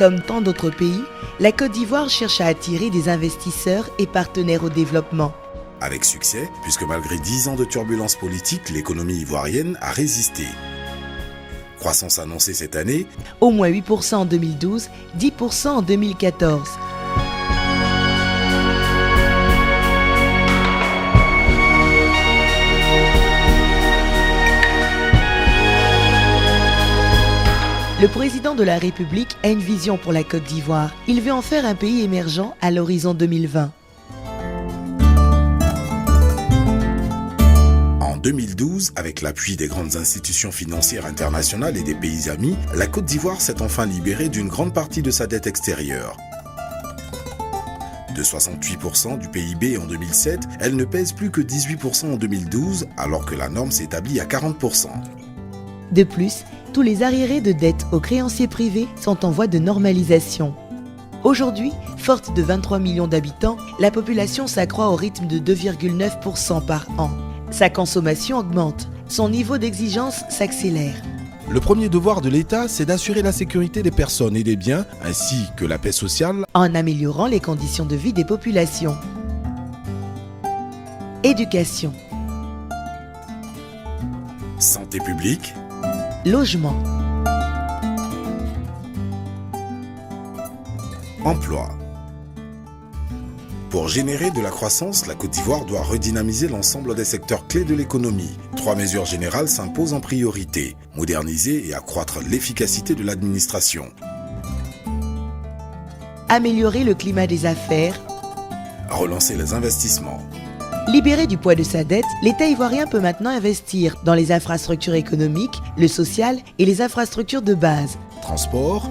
Comme tant d'autres pays, la Côte d'Ivoire cherche à attirer des investisseurs et partenaires au développement. Avec succès, puisque malgré 10 ans de turbulences politiques, l'économie ivoirienne a résisté. Croissance annoncée cette année, au moins 8% en 2012, 10% en 2014. Le président de la République a une vision pour la Côte d'Ivoire. Il veut en faire un pays émergent à l'horizon 2020. En 2012, avec l'appui des grandes institutions financières internationales et des pays amis, la Côte d'Ivoire s'est enfin libérée d'une grande partie de sa dette extérieure. De 68% du PIB en 2007, elle ne pèse plus que 18% en 2012, alors que la norme s'établit à 40%. De plus, tous les arriérés de dette aux créanciers privés sont en voie de normalisation. Aujourd'hui, forte de 23 millions d'habitants, la population s'accroît au rythme de 2,9% par an. Sa consommation augmente, son niveau d'exigence s'accélère. Le premier devoir de l'État, c'est d'assurer la sécurité des personnes et des biens, ainsi que la paix sociale, en améliorant les conditions de vie des populations. Éducation. Santé publique. Logement. Emploi. Pour générer de la croissance, la Côte d'Ivoire doit redynamiser l'ensemble des secteurs clés de l'économie. 3 mesures générales s'imposent en priorité: moderniser et accroître l'efficacité de l'administration. Améliorer le climat des affaires. Relancer les investissements. Libéré du poids de sa dette, l'État ivoirien peut maintenant investir dans les infrastructures économiques, le social et les infrastructures de base. Transport,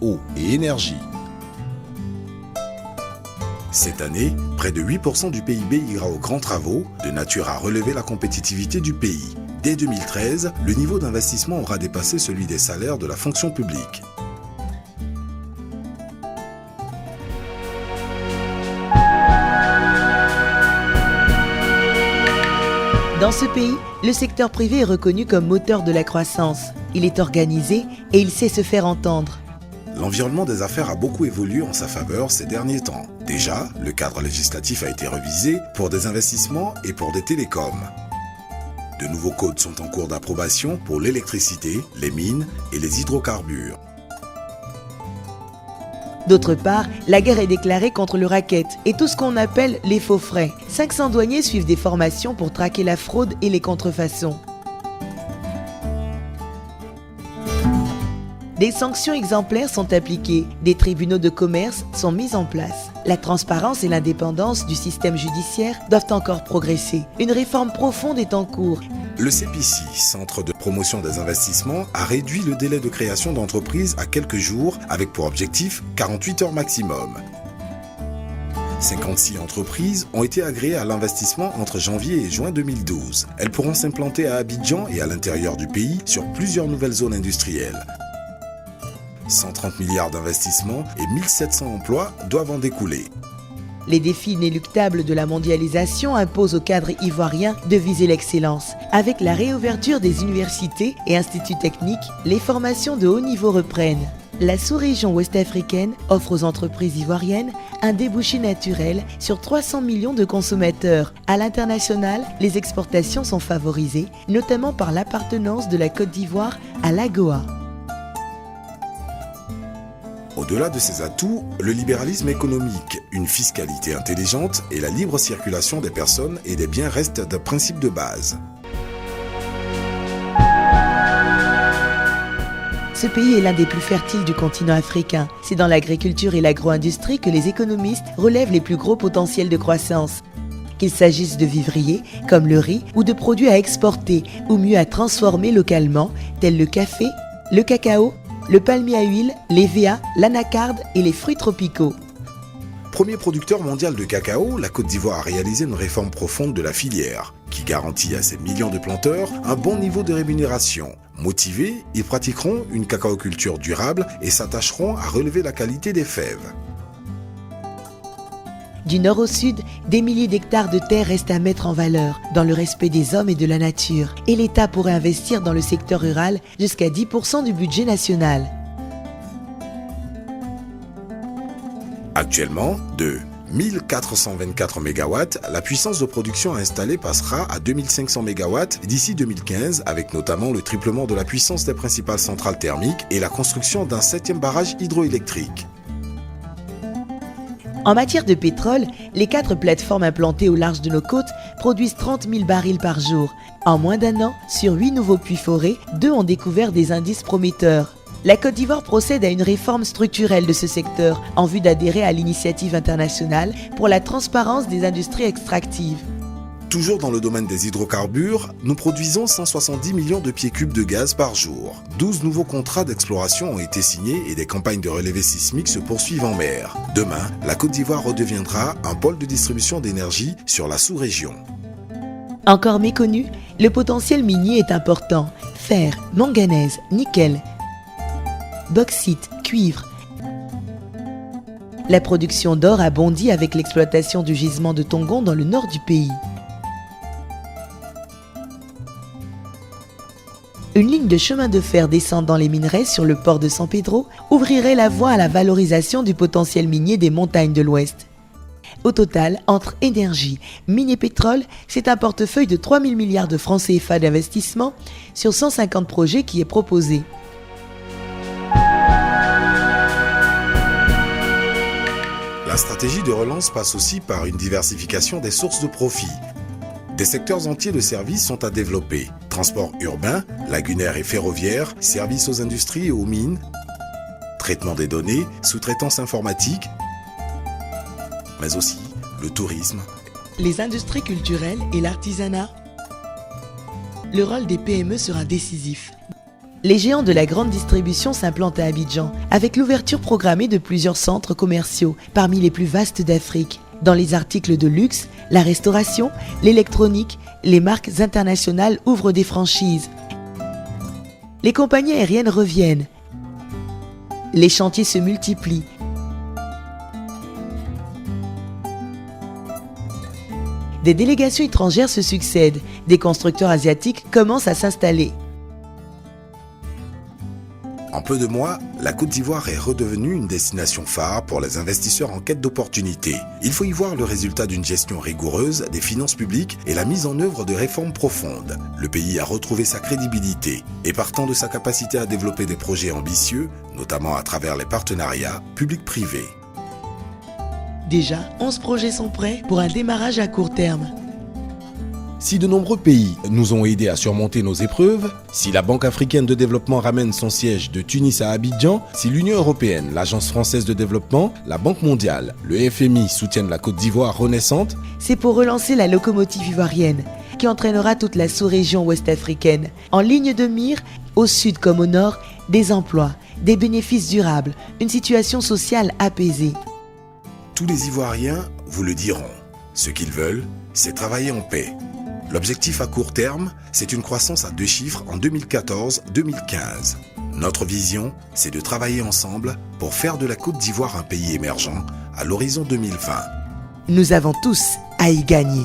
eau et énergie. Cette année, près de 8% du PIB ira aux grands travaux, de nature à relever la compétitivité du pays. Dès 2013, le niveau d'investissement aura dépassé celui des salaires de la fonction publique. Dans ce pays, le secteur privé est reconnu comme moteur de la croissance. Il est organisé et il sait se faire entendre. L'environnement des affaires a beaucoup évolué en sa faveur ces derniers temps. Déjà, le cadre législatif a été révisé pour des investissements et pour des télécoms. De nouveaux codes sont en cours d'approbation pour l'électricité, les mines et les hydrocarbures. D'autre part, la guerre est déclarée contre le racket et tout ce qu'on appelle les faux frais. 500 douaniers suivent des formations pour traquer la fraude et les contrefaçons. Des sanctions exemplaires sont appliquées, des tribunaux de commerce sont mis en place. La transparence et l'indépendance du système judiciaire doivent encore progresser. Une réforme profonde est en cours. Le CEPICI, Centre de promotion des investissements, a réduit le délai de création d'entreprises à quelques jours, avec pour objectif 48 heures maximum. 56 entreprises ont été agréées à l'investissement entre janvier et juin 2012. Elles pourront s'implanter à Abidjan et à l'intérieur du pays sur plusieurs nouvelles zones industrielles. 130 milliards d'investissements et 1700 emplois doivent en découler. Les défis inéluctables de la mondialisation imposent au cadre ivoirien de viser l'excellence. Avec la réouverture des universités et instituts techniques, les formations de haut niveau reprennent. La sous-région ouest-africaine offre aux entreprises ivoiriennes un débouché naturel sur 300 millions de consommateurs. À l'international, les exportations sont favorisées, notamment par l'appartenance de la Côte d'Ivoire à l'AGOA. Au-delà de ces atouts, le libéralisme économique, une fiscalité intelligente et la libre circulation des personnes et des biens restent des principes de base. Ce pays est l'un des plus fertiles du continent africain. C'est dans l'agriculture et l'agro-industrie que les économistes relèvent les plus gros potentiels de croissance. Qu'il s'agisse de vivriers, comme le riz, ou de produits à exporter, ou mieux à transformer localement, tels le café, le cacao, le palmier à huile, l'hévéa, l'anacarde et les fruits tropicaux. Premier producteur mondial de cacao, la Côte d'Ivoire a réalisé une réforme profonde de la filière, qui garantit à ses millions de planteurs un bon niveau de rémunération. Motivés, ils pratiqueront une cacaoculture durable et s'attacheront à relever la qualité des fèves. Du nord au sud, des milliers d'hectares de terre restent à mettre en valeur, dans le respect des hommes et de la nature. Et l'État pourrait investir dans le secteur rural jusqu'à 10% du budget national. Actuellement, de 1424 MW, la puissance de production installée passera à 2500 MW d'ici 2015, avec notamment le triplement de la puissance des principales centrales thermiques et la construction d'un 7e barrage hydroélectrique. En matière de pétrole, les 4 plateformes implantées au large de nos côtes produisent 30 000 barils par jour. En moins d'un an, sur 8 nouveaux puits forés, 2 ont découvert des indices prometteurs. La Côte d'Ivoire procède à une réforme structurelle de ce secteur en vue d'adhérer à l'initiative internationale pour la transparence des industries extractives. Toujours dans le domaine des hydrocarbures, nous produisons 170 millions de pieds cubes de gaz par jour. 12 nouveaux contrats d'exploration ont été signés et des campagnes de relevés sismiques se poursuivent en mer. Demain, la Côte d'Ivoire redeviendra un pôle de distribution d'énergie sur la sous-région. Encore méconnu, le potentiel minier est important. Fer, manganèse, nickel, bauxite, cuivre. La production d'or a bondi avec l'exploitation du gisement de Tongon dans le nord du pays. Une ligne de chemin de fer descendant les minerais sur le port de San Pedro ouvrirait la voie à la valorisation du potentiel minier des montagnes de l'Ouest. Au total, entre énergie, mine et pétrole, c'est un portefeuille de 3 000 milliards de francs CFA d'investissement sur 150 projets qui est proposé. La stratégie de relance passe aussi par une diversification des sources de profit. Des secteurs entiers de services sont à développer. Transport urbain, lagunaire et ferroviaire, services aux industries et aux mines, traitement des données, sous-traitance informatique, mais aussi le tourisme. Les industries culturelles et l'artisanat. Le rôle des PME sera décisif. Les géants de la grande distribution s'implantent à Abidjan, avec l'ouverture programmée de plusieurs centres commerciaux, parmi les plus vastes d'Afrique. Dans les articles de luxe, la restauration, l'électronique, les marques internationales ouvrent des franchises. Les compagnies aériennes reviennent. Les chantiers se multiplient. Des délégations étrangères se succèdent. Des constructeurs asiatiques commencent à s'installer. En peu de mois, la Côte d'Ivoire est redevenue une destination phare pour les investisseurs en quête d'opportunités. Il faut y voir le résultat d'une gestion rigoureuse des finances publiques et la mise en œuvre de réformes profondes. Le pays a retrouvé sa crédibilité et partant de sa capacité à développer des projets ambitieux, notamment à travers les partenariats publics-privés. Déjà, 11 projets sont prêts pour un démarrage à court terme. Si de nombreux pays nous ont aidés à surmonter nos épreuves, si la Banque africaine de développement ramène son siège de Tunis à Abidjan, si l'Union européenne, l'Agence française de développement, la Banque mondiale, le FMI soutiennent la Côte d'Ivoire renaissante, c'est pour relancer la locomotive ivoirienne, qui entraînera toute la sous-région ouest-africaine. En ligne de mire, au sud comme au nord, des emplois, des bénéfices durables, une situation sociale apaisée. Tous les Ivoiriens vous le diront. Ce qu'ils veulent, c'est travailler en paix. L'objectif à court terme, c'est une croissance à 2 chiffres en 2014-2015. Notre vision, c'est de travailler ensemble pour faire de la Côte d'Ivoire un pays émergent à l'horizon 2020. Nous avons tous à y gagner.